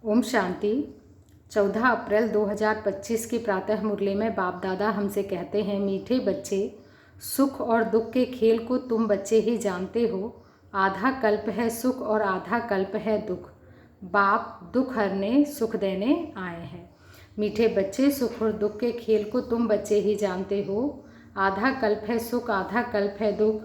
ओम शांति। 14 अप्रैल 2025 की प्रातः मुरली में बाप दादा हमसे कहते हैं, मीठे बच्चे, सुख और दुख के खेल को तुम बच्चे ही जानते हो। आधा कल्प है सुख और आधा कल्प है दुख। बाप दुख हरने सुख देने आए हैं। मीठे बच्चे, सुख और दुख के खेल को तुम बच्चे ही जानते हो। आधा कल्प है सुख, आधा कल्प है दुख।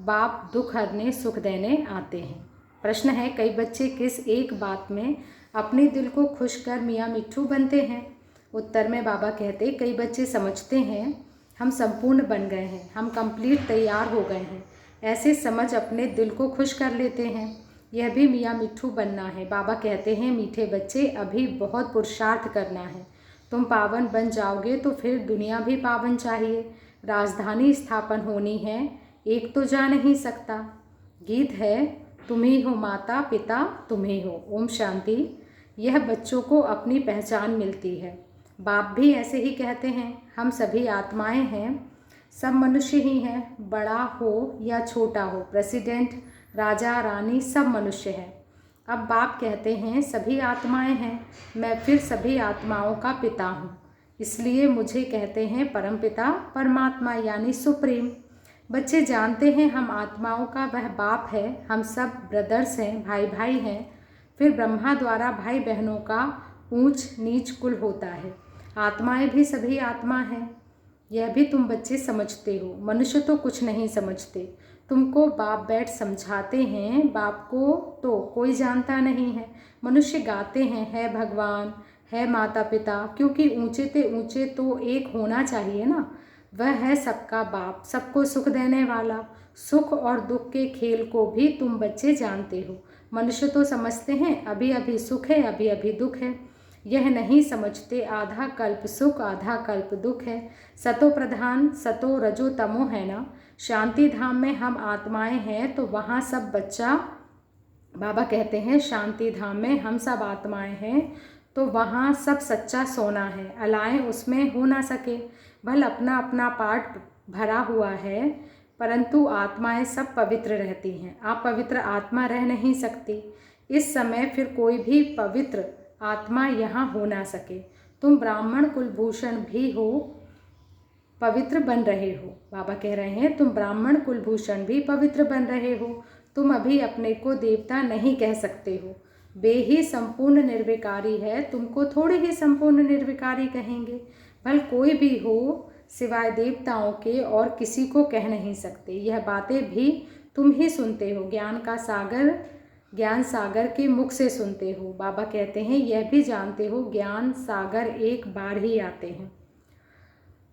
बाप दुख हरने सुख देने आते हैं। प्रश्न है, कई बच्चे किस एक बात में अपने दिल को खुश कर मियाँ मिट्ठू बनते हैं? उत्तर में बाबा कहते, कई बच्चे समझते हैं हम संपूर्ण बन गए हैं, हम कंप्लीट तैयार हो गए हैं। ऐसे समझ अपने दिल को खुश कर लेते हैं। यह भी मियाँ मिट्ठू बनना है। बाबा कहते हैं, मीठे बच्चे, अभी बहुत पुरुषार्थ करना है। तुम पावन बन जाओगे तो फिर दुनिया भी पावन चाहिए। राजधानी स्थापन होनी है, एक तो जा नहीं सकता। गीत है, तुम ही हो माता पिता, तुम ही हो। ओम शांति। यह बच्चों को अपनी पहचान मिलती है। बाप भी ऐसे ही कहते हैं, हम सभी आत्माएं हैं, सब मनुष्य ही हैं, बड़ा हो या छोटा हो, प्रेसिडेंट, राजा, रानी, सब मनुष्य हैं। अब बाप कहते हैं, सभी आत्माएं हैं, मैं फिर सभी आत्माओं का पिता हूँ, इसलिए मुझे कहते हैं परमपिता, परमात्मा यानी सुप्रीम। बच्चे जानते हैं हम आत्माओं का वह बाप है, हम सब ब्रदर्स हैं, भाई भाई हैं। फिर ब्रह्मा द्वारा भाई बहनों का ऊंच नीच कुल होता है। आत्माएं भी सभी आत्मा हैं, यह भी तुम बच्चे समझते हो। मनुष्य तो कुछ नहीं समझते। तुमको बाप बैठ समझाते हैं, बाप को तो कोई जानता नहीं है। मनुष्य गाते हैं, है भगवान, है माता पिता, क्योंकि ऊंचे ते ऊंचे तो एक होना चाहिए ना। वह है सबका बाप, सबको सुख देने वाला। सुख और दुख के खेल को भी तुम बच्चे जानते हो। मनुष्य तो समझते हैं अभी अभी सुख है, अभी अभी दुख है। यह नहीं समझते आधा कल्प सुख, आधा कल्प दुख है। सतो प्रधान, सतो रजो तमो है ना। शांति धाम में हम आत्माएं हैं तो वहाँ सब बच्चा, बाबा कहते हैं शांति धाम में हम सब आत्माएं हैं तो वहाँ सब सच्चा सोना है, अलाएं उसमें हो ना सके। भल अपना अपना पार्ट भरा हुआ है, परंतु आत्माएं सब पवित्र रहती हैं। आप पवित्र आत्मा रह नहीं सकती इस समय, फिर कोई भी पवित्र आत्मा यहाँ हो ना सके। तुम ब्राह्मण कुलभूषण भी हो, पवित्र बन रहे हो। बाबा कह रहे हैं, तुम ब्राह्मण कुलभूषण भी पवित्र बन रहे हो। तुम अभी अपने को देवता नहीं कह सकते हो। वे ही संपूर्ण निर्विकारी है, तुमको थोड़े ही संपूर्ण निर्विकारी कहेंगे। भल कोई भी हो, सिवाय देवताओं के और किसी को कह नहीं सकते। यह बातें भी तुम ही सुनते हो, ज्ञान सागर के मुख से सुनते हो। बाबा कहते हैं, यह भी जानते हो ज्ञान सागर एक बार ही आते हैं।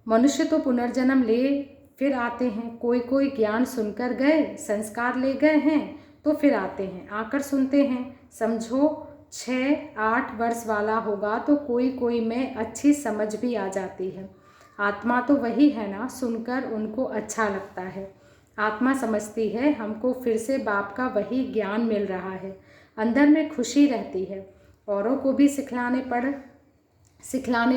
मनुष्य तो पुनर्जन्म ले फिर आते हैं। कोई कोई ज्ञान सुनकर गए, संस्कार ले गए हैं तो फिर आते हैं, आकर सुनते हैं। समझो 6-8 वर्ष वाला होगा तो कोई कोई में अच्छी समझ भी आ जाती है। आत्मा तो वही है ना, सुनकर उनको अच्छा लगता है। आत्मा समझती है हमको फिर से बाप का वही ज्ञान मिल रहा है, अंदर में खुशी रहती है। औरों को भी सिखलाने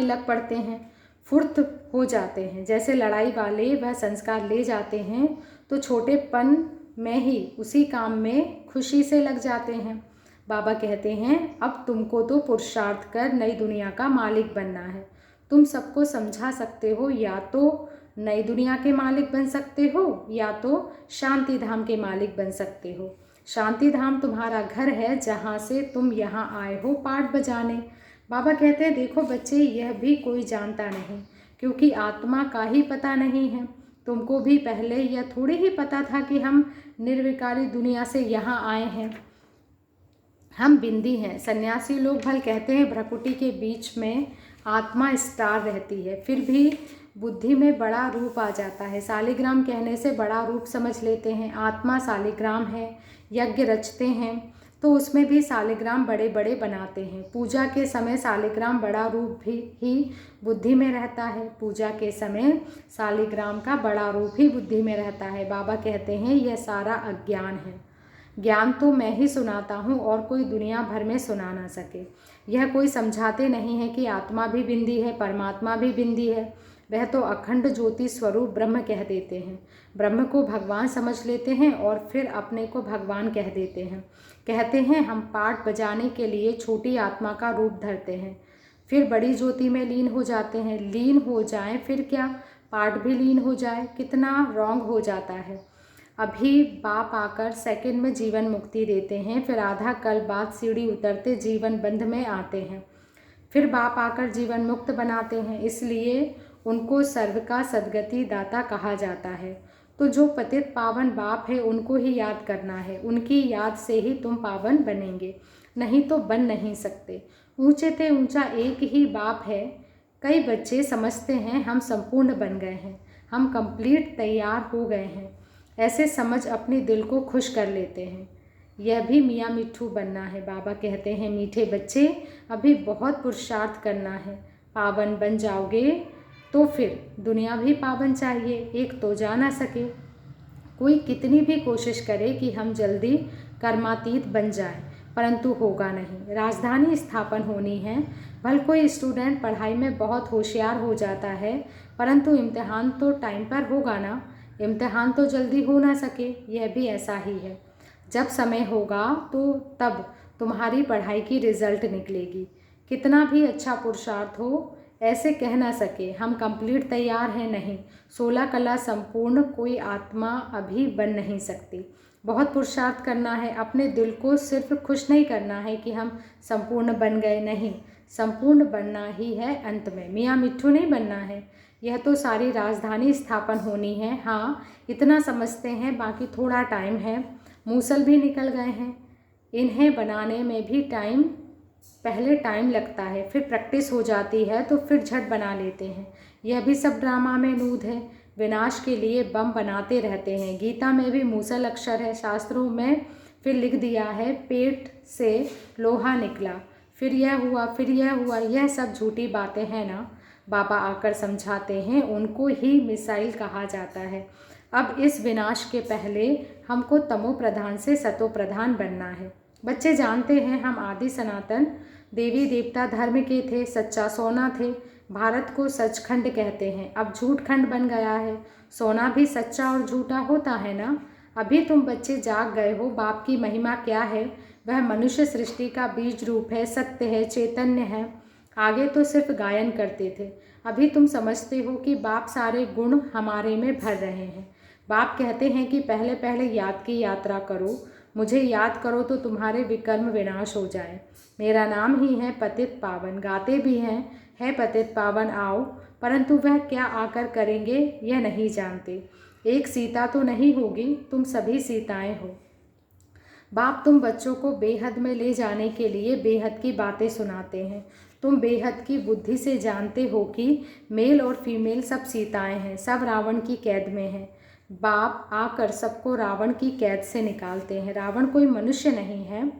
लग पड़ते हैं, फुर्त हो जाते हैं। जैसे लड़ाई वाले वह संस्कार ले जाते हैं तो छोटेपन में ही उसी काम में खुशी से लग जाते हैं। बाबा कहते हैं, अब तुमको तो पुरुषार्थ कर नई दुनिया का मालिक बनना है। तुम सबको समझा सकते हो, या तो नई दुनिया के मालिक बन सकते हो या तो शांति धाम के मालिक बन सकते हो। शांति धाम तुम्हारा घर है, जहाँ से तुम यहाँ आए हो पाठ बजाने। बाबा कहते हैं, देखो बच्चे, यह भी कोई जानता नहीं, क्योंकि आत्मा का ही पता नहीं है। तुमको भी पहले यह थोड़ी ही पता था कि हम निर्विकारी दुनिया से यहाँ आए हैं। हम बिंदी हैं। सन्यासी लोग भल कहते हैं भ्रकुटी के बीच में आत्मा स्टार रहती है, फिर भी बुद्धि में बड़ा रूप आ जाता है। शालिग्राम कहने से बड़ा रूप समझ लेते हैं। आत्मा शालिग्राम है। यज्ञ रचते हैं तो उसमें भी शालिग्राम बड़े बड़े बनाते हैं। पूजा के समय शालिग्राम बड़ा रूप भी ही बुद्धि में रहता है। पूजा के समय शालिग्राम का बड़ा रूप ही बुद्धि में रहता है। बाबा कहते हैं, यह सारा अज्ञान है। ज्ञान तो मैं ही सुनाता हूँ और कोई दुनिया भर में सुना ना सके। यह कोई समझाते नहीं है कि आत्मा भी बिंदी है, परमात्मा भी बिंदी है। वह तो अखंड ज्योति स्वरूप ब्रह्म कह देते हैं। ब्रह्म को भगवान समझ लेते हैं और फिर अपने को भगवान कह देते हैं। कहते हैं हम पाठ बजाने के लिए छोटी आत्मा का रूप धरते हैं, फिर बड़ी ज्योति में लीन हो जाते हैं। लीन हो जाएं फिर क्या, पाठ भी लीन हो जाए, कितना रॉन्ग हो जाता है। अभी बाप आकर सेकंड में जीवन मुक्ति देते हैं, फिर आधा कल बाद सीढ़ी उतरते जीवन बंध में आते हैं, फिर बाप आकर जीवन मुक्त बनाते हैं। इसलिए उनको सर्व का सद्गति दाता कहा जाता है। तो जो पतित पावन बाप है उनको ही याद करना है, उनकी याद से ही तुम पावन बनेंगे, नहीं तो बन नहीं सकते। ऊंचे ते ऊंचा एक ही बाप है। कई बच्चे समझते हैं हम संपूर्ण बन गए हैं, हम कंप्लीट तैयार हो गए हैं, ऐसे समझ अपने दिल को खुश कर लेते हैं। यह भी मियाँ मिट्ठू बनना है। बाबा कहते हैं मीठे बच्चे अभी बहुत पुरुषार्थ करना है, पावन बन जाओगे तो फिर दुनिया भी पावन चाहिए, एक तो जा ना सके। कोई कितनी भी कोशिश करे कि हम जल्दी कर्मातीत बन जाएं, परंतु होगा नहीं। राजधानी स्थापन होनी है। भले कोई स्टूडेंट पढ़ाई में बहुत होशियार हो जाता है, परंतु इम्तिहान तो टाइम पर होगा ना, इम्तिहान तो जल्दी हो ना सके। यह भी ऐसा ही है, जब समय होगा तो तब तुम्हारी पढ़ाई की रिजल्ट निकलेगी। कितना भी अच्छा पुरुषार्थ हो, ऐसे कह ना सके हम कंप्लीट तैयार हैं, नहीं। 16 कला संपूर्ण कोई आत्मा अभी बन नहीं सकती। बहुत पुरुषार्थ करना है, अपने दिल को सिर्फ खुश नहीं करना है कि हम संपूर्ण बन गए, नहीं। संपूर्ण बनना ही है अंत में, मियाँ मिट्ठू नहीं बनना है। यह तो सारी राजधानी स्थापन होनी है। हाँ, इतना समझते हैं, बाकी थोड़ा टाइम है। मूसल भी निकल गए हैं, इन्हें बनाने में भी पहले टाइम लगता है, फिर प्रैक्टिस हो जाती है तो फिर झट बना लेते हैं। यह भी सब ड्रामा में नूद है। विनाश के लिए बम बनाते रहते हैं। गीता में भी मूसल अक्षर है, शास्त्रों में फिर लिख दिया है पेट से लोहा निकला, फिर यह हुआ, फिर यह हुआ। यह सब झूठी बातें हैं ना। बाबा आकर समझाते हैं, उनको ही मिसाइल कहा जाता है। अब इस विनाश के पहले हमको तमो प्रधान से सतो प्रधान बनना है। बच्चे जानते हैं हम आदि सनातन देवी देवता धर्म के थे, सच्चा सोना थे। भारत को सचखंड कहते हैं, अब झूठ खंड बन गया है। सोना भी सच्चा और झूठा होता है ना। अभी तुम बच्चे जाग गए हो, बाप की महिमा क्या है। वह मनुष्य सृष्टि का बीज रूप है, सत्य है, चैतन्य है। आगे तो सिर्फ गायन करते थे, अभी तुम समझते हो कि बाप सारे गुण हमारे में भर रहे हैं। बाप कहते हैं कि पहले पहले याद की यात्रा करो, मुझे याद करो तो तुम्हारे विकर्म विनाश हो जाए। मेरा नाम ही है पतित पावन। गाते भी हैं, है पतित पावन आओ, परंतु वह क्या आकर करेंगे यह नहीं जानते। एक सीता तो नहीं होगी, तुम सभी सीताएं हो। बाप तुम बच्चों को बेहद में ले जाने के लिए बेहद की बातें सुनाते हैं। तुम बेहद की बुद्धि से जानते हो कि मेल और फीमेल सब सीताएं हैं, सब रावण की कैद में हैं। बाप आकर सबको रावण की कैद से निकालते हैं। रावण कोई मनुष्य नहीं है,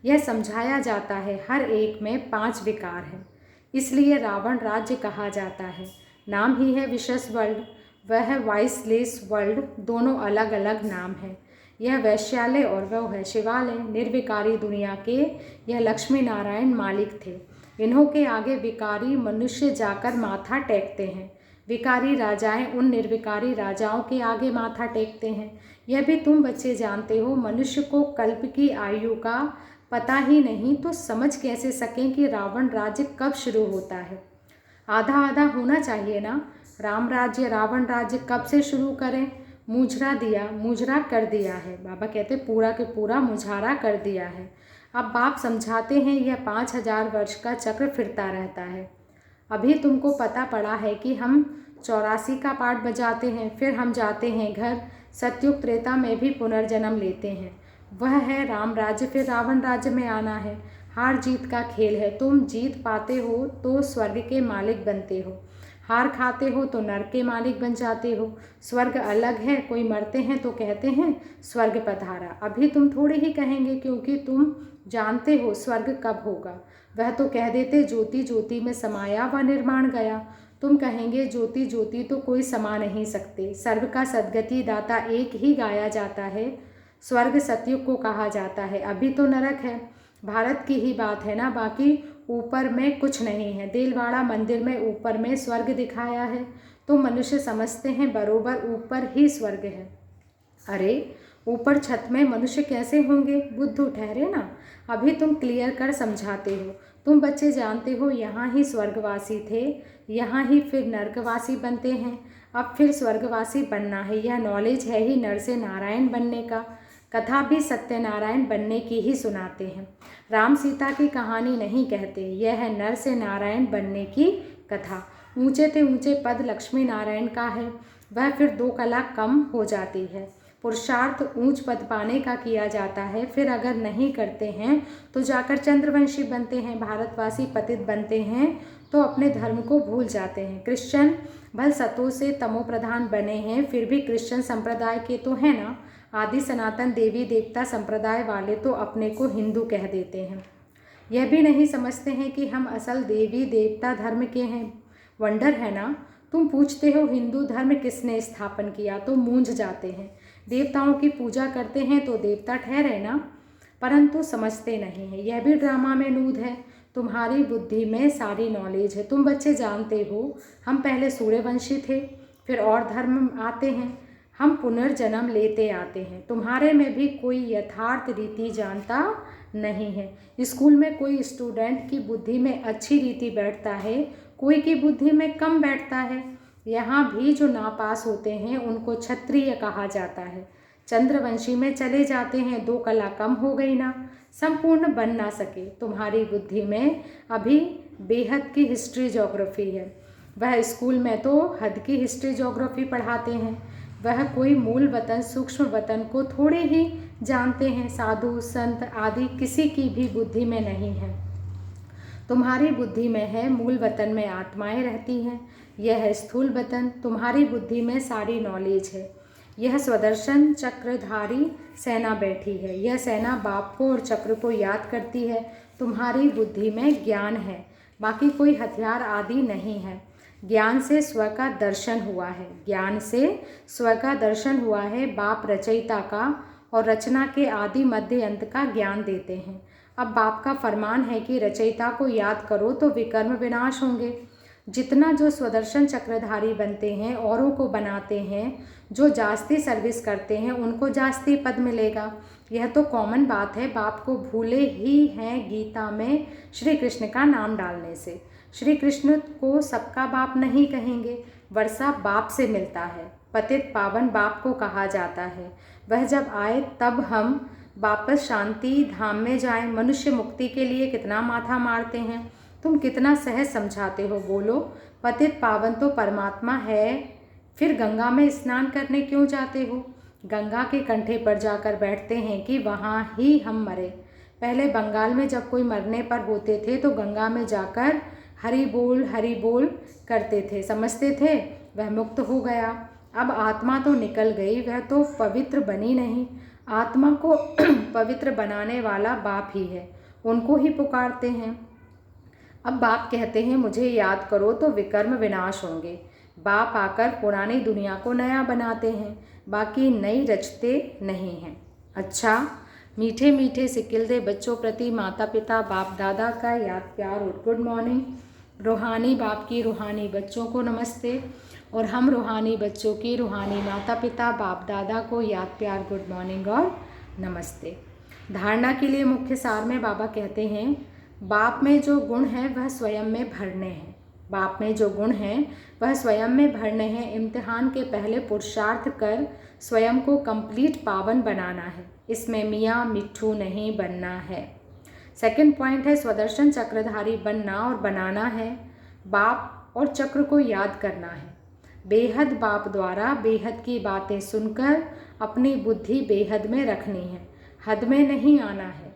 यह समझाया जाता है। हर एक में 5 विकार हैं, इसलिए रावण राज्य कहा जाता है। नाम ही है विशेष वर्ल्ड, वह है वाइसलेस वर्ल्ड, दोनों अलग अलग नाम हैं। यह वैश्यालय और वह है शिवालय। निर्विकारी दुनिया के यह लक्ष्मी नारायण मालिक थे। इन्हों के आगे विकारी मनुष्य जाकर माथा टेकते हैं। विकारी राजाएं उन निर्विकारी राजाओं के आगे माथा टेकते हैं। यह भी तुम बच्चे जानते हो। मनुष्य को कल्प की आयु का पता ही नहीं, तो समझ कैसे सकें कि रावण राज्य कब शुरू होता है। आधा आधा होना चाहिए ना। राम राज्य रावण राज्य कब से शुरू करें। मुजरा कर दिया है। बाबा कहते पूरा के पूरा मुझारा कर दिया है। अब बाप समझाते हैं यह 5000 वर्ष का चक्र फिरता रहता है। अभी तुमको पता पड़ा है कि हम 84 का पाठ बजाते हैं, फिर हम जाते हैं घर। सतयुग त्रेता में भी पुनर्जन्म लेते हैं, वह है राम राज्य, फिर रावण राज्य में आना है। हार जीत का खेल है। तुम जीत पाते हो तो स्वर्ग के मालिक बनते हो, हार खाते हो तो नरक के मालिक बन जाते हो। स्वर्ग अलग है, कोई मरते हैं तो कहते हैं स्वर्ग पधारा। अभी तुम थोड़ी ही कहेंगे, क्योंकि तुम जानते हो स्वर्ग कब होगा। वह तो कह देते ज्योति ज्योति में समाया व निर्माण गया। तुम कहेंगे ज्योति ज्योति तो कोई समा नहीं सकते। सर्व का सद्गति दाता एक ही गाया जाता है। स्वर्ग सतयुग को कहा जाता है, अभी तो नरक है। भारत की ही बात है ना, बाकी ऊपर में कुछ नहीं है। देलवाड़ा मंदिर में ऊपर में स्वर्ग दिखाया है, तो मनुष्य समझते हैं बरोबर ऊपर ही स्वर्ग है। अरे ऊपर छत में मनुष्य कैसे होंगे, बुद्धू ठहरे ना, अभी तुम क्लियर कर समझाते हो। तुम बच्चे जानते हो यहाँ ही स्वर्गवासी थे, यहाँ ही फिर नरकवासी बनते हैं, अब फिर स्वर्गवासी बनना है। यह नॉलेज है ही नर से नारायण बनने का। कथा भी सत्यनारायण बनने की ही सुनाते हैं। राम सीता की कहानी नहीं कहते, यह है नर से नारायण बनने की कथा। ऊंचे ते ऊंचे पद लक्ष्मी नारायण का है, वह फिर 2 कला कम हो जाती है। पुरुषार्थ ऊंच पद पाने का किया जाता है, फिर अगर नहीं करते हैं तो जाकर चंद्रवंशी बनते हैं, भारतवासी पतित बनते हैं तो अपने धर्म को भूल जाते हैं। क्रिश्चियन भल सतों से तमो प्रधान बने हैं, फिर भी क्रिश्चियन संप्रदाय के तो हैं ना। आदि सनातन देवी देवता संप्रदाय वाले तो अपने को हिंदू कह देते हैं, यह भी नहीं समझते हैं कि हम असल देवी देवता धर्म के हैं। वंडर है ना, तुम पूछते हो हिंदू धर्म किसने स्थापन किया तो मूंझ जाते हैं। देवताओं की पूजा करते हैं तो देवता ठहरे ना, परंतु समझते नहीं हैं। यह भी ड्रामा में नूद है, तुम्हारी बुद्धि में सारी नॉलेज है। तुम बच्चे जानते हो हम पहले सूर्यवंशी थे, फिर और धर्म आते हैं, हम पुनर्जन्म लेते आते हैं। तुम्हारे में भी कोई यथार्थ रीति जानता नहीं है। स्कूल में कोई स्टूडेंट की बुद्धि में अच्छी रीति बैठता है, कोई की बुद्धि में कम बैठता है। यहाँ भी जो नापास होते हैं उनको क्षत्रिय कहा जाता है। चंद्रवंशी में चले जाते हैं, 2 कला कम हो गई ना, संपूर्ण बन ना सके। तुम्हारी बुद्धि में अभी बेहद की हिस्ट्री ज्योग्राफी है, वह स्कूल में तो हद की हिस्ट्री ज्योग्राफी पढ़ाते हैं। वह कोई मूल वतन सूक्ष्म वतन को थोड़े ही जानते हैं, साधु संत आदि किसी की भी बुद्धि में नहीं है। तुम्हारी बुद्धि में है, मूल वतन में आत्माएं रहती हैं, यह है स्थूल वतन। तुम्हारी बुद्धि में सारी नॉलेज है। यह स्वदर्शन चक्रधारी सेना बैठी है, यह सेना बाप को और चक्र को याद करती है। तुम्हारी बुद्धि में ज्ञान है, बाकी कोई हथियार आदि नहीं है। ज्ञान से स्व का दर्शन हुआ है, ज्ञान से स्व का दर्शन हुआ है। बाप रचयिता का और रचना के आदि मध्य अंत का ज्ञान देते हैं। अब बाप का फरमान है कि रचयिता को याद करो तो विकर्म विनाश होंगे। जितना जो स्वदर्शन चक्रधारी बनते हैं, औरों को बनाते हैं, जो जास्ती सर्विस करते हैं उनको जास्ती पद मिलेगा। यह तो कॉमन बात है, बाप को भूले ही हैं गीता में श्री कृष्ण का नाम डालने से। श्री कृष्ण को सबका बाप नहीं कहेंगे, वर्षा बाप से मिलता है, पतित पावन बाप को कहा जाता है। वह जब आए तब हम वापस शांति धाम में जाएं। मनुष्य मुक्ति के लिए कितना माथा मारते हैं, तुम कितना सहज समझाते हो। बोलो, पतित पावन तो परमात्मा है, फिर गंगा में स्नान करने क्यों जाते हो। गंगा के कंठे पर जाकर बैठते हैं कि वहाँ ही हम मरे। पहले बंगाल में जब कोई मरने पर होते थे तो गंगा में जाकर हरि बोल करते थे, समझते थे वह मुक्त हो गया। अब आत्मा तो निकल गई, वह तो पवित्र बनी नहीं। आत्मा को पवित्र बनाने वाला बाप ही है, उनको ही पुकारते हैं। अब बाप कहते हैं मुझे याद करो तो विकर्म विनाश होंगे। बाप आकर पुरानी दुनिया को नया बनाते हैं, बाकी नई रचते नहीं हैं। अच्छा, मीठे मीठे सिकिलदे बच्चों प्रति माता पिता बाप दादा का याद प्यार और गुड मॉर्निंग। रूहानी बाप की रूहानी बच्चों को नमस्ते, और हम रूहानी बच्चों की रूहानी माता पिता बाप दादा को याद प्यार गुड मॉर्निंग और नमस्ते। धारणा के लिए मुख्य सार में बाबा कहते हैं, बाप में जो गुण हैं वह स्वयं में भरने हैं। बाप में जो गुण हैं वह स्वयं में भरने हैं। इम्तिहान के पहले पुरुषार्थ कर स्वयं को कंप्लीट पावन बनाना है, इसमें मियाँ मिट्ठू नहीं बनना है। सेकंड पॉइंट है स्वदर्शन चक्रधारी बनना और बनाना है। बाप और चक्र को याद करना है। बेहद बाप द्वारा बेहद की बातें सुनकर अपनी बुद्धि बेहद में रखनी है, हद में नहीं आना है।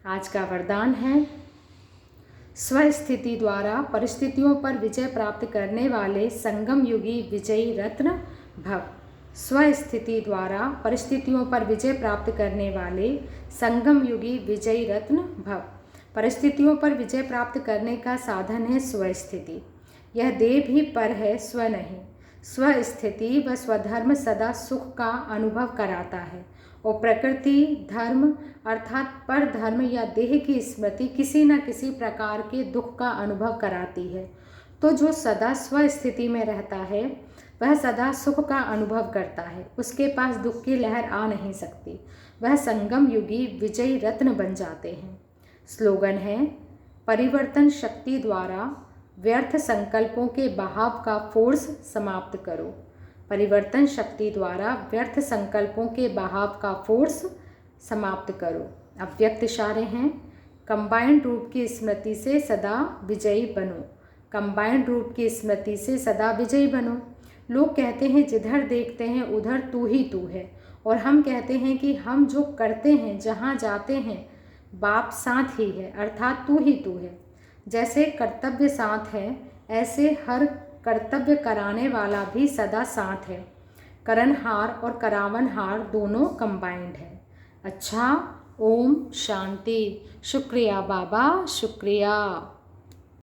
आज का वरदान है, स्वस्थिति द्वारा परिस्थितियों पर विजय प्राप्त करने वाले संगम युगी विजयी रत्न भव। स्वस्थिति द्वारा परिस्थितियों पर विजय प्राप्त करने वाले संगम युगी विजयी रत्न भव। परिस्थितियों पर विजय प्राप्त करने का साधन है स्वस्थिति। यह देह भी पर है, स्व नहीं। स्वस्थिति व स्वधर्म सदा सुख का अनुभव कराता है और प्रकृति, धर्म अर्थात पर धर्म या देह की स्मृति किसी न किसी प्रकार के दुख का अनुभव कराती है। तो जो सदा स्व स्थिति में रहता है वह सदा सुख का अनुभव करता है, उसके पास दुख की लहर आ नहीं सकती, वह संगम युगी विजयी रत्न बन जाते हैं। स्लोगन है, परिवर्तन शक्ति द्वारा व्यर्थ संकल्पों के बहाव का फोर्स समाप्त करो। परिवर्तन शक्ति द्वारा व्यर्थ संकल्पों के बहाव का फोर्स समाप्त करो। अव्यक्त इशारे हैं, कंबाइंड रूप की स्मृति से सदा विजयी बनो। कंबाइंड रूप की स्मृति से सदा विजयी बनो। लोग कहते हैं जिधर देखते हैं उधर तू ही तू है, और हम कहते हैं कि हम जो करते हैं, जहाँ जाते हैं, बाप साथ ही है, अर्थात तू ही तू है। जैसे कर्तव्य साथ है, ऐसे हर कर्तव्य कराने वाला भी सदा साथ है। करणहार और करावनहार दोनों कंबाइंड है। अच्छा, ओम शांति। शुक्रिया बाबा, शुक्रिया।